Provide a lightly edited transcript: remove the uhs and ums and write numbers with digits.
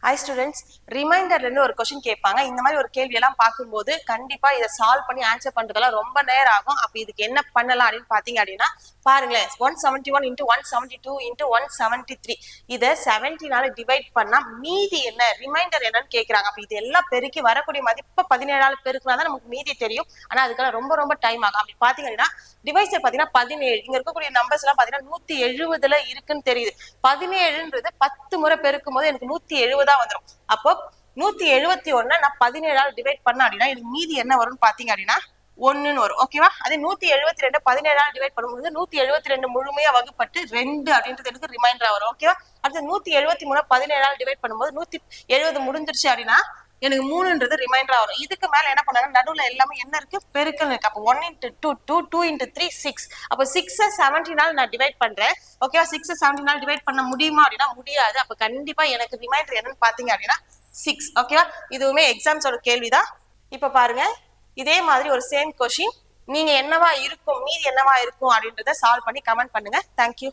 Hi students, ரிமைண்டர்ல இருந்து ஒரு question கேட்பாங்க. இந்த மாதிரி ஒரு கேள்வி எல்லாம் பார்க்கும்போது கண்டிப்பா இதை சால்வ் பண்ணி ஆன்சர் பண்றதெல்லாம் ரொம்ப நேரம் ஆகும். அப்ப இதுக்கு என்ன பண்ணலாம் அப்படின்னு பாத்தீங்க அப்படின்னா பாருங்களேன், 171 into 172 into 173 இதை 17 டிவைட் பண்ணா மீதி என்ன, ரிமைண்டர் என்னன்னு கேட்கறாங்க. அப்ப இது எல்லாம் பெருக்கி வரக்கூடிய மதிப்பு 17 பெருக்கினா தான் நமக்கு மீதி தெரியும். ஆனா அதுக்கெல்லாம் ரொம்ப ரொம்ப டைம் ஆகும். அப்படி பாத்தீங்க அப்படின்னா டிவைஸை பாத்தீங்கன்னா 17, இங்க இருக்கக்கூடிய நம்பர்ஸ் எல்லாம் பாத்தீங்கன்னா 170 இருக்குன்னு தெரியுது. 17ன்றது 10 முறை பெருக்கும் போது எனக்கு 170 வந்துடும். அப்போ 171 நான் 17 டிவைட் பண்ண அப்படின்னா எனக்கு மீதி என்ன வரும்னு பாத்தீங்க அப்படின்னா 1ன்னு வரும். ஓகேவா? அதே 172 17 டிவைட் பண்ணும்போது 172 முழுமையா வகுப்பட்டு 2 அப்படின்றது எனக்கு ரிமைண்டரா வரும். ஓகேவா? அடுத்து 173 17 டிவைட் பண்ணும்போது 170 முடிஞ்சிருச்சு அப்படின்னா எனக்கு 3ன்றது ரிமைண்டரா வரும். இதுக்கு மேல என்ன பண்ணாங்க, நடுவுல எல்லாமே என்ன இருக்கு, பெருக்கல் இருக்கு. அப்போ 1 into 2 2 2 into 3 6. அப்போ 6 17 நான் டிவைட் பண்றேன். ஓகேவா? 6 17 டிவைட் பண்ண முடியுமா அப்படின்னா முடியாது. அப்ப கண்டிப்பா எனக்கு ரிமைண்டர் என்னன்னு பாத்தீங்க அப்படின்னா 6. ஓகேவா? இதுவுமே எக்ஸாம்ஸோட கேள்விதான். இப்ப பாருங்க, இதே மாதிரி ஒரு சேம் கொஸ்டின் நீங்க என்னவா இருக்கும், மீதி என்னவா இருக்கும் அப்படின்றத சால்வ் பண்ணி கமெண்ட் பண்ணுங்க. தேங்க்யூ.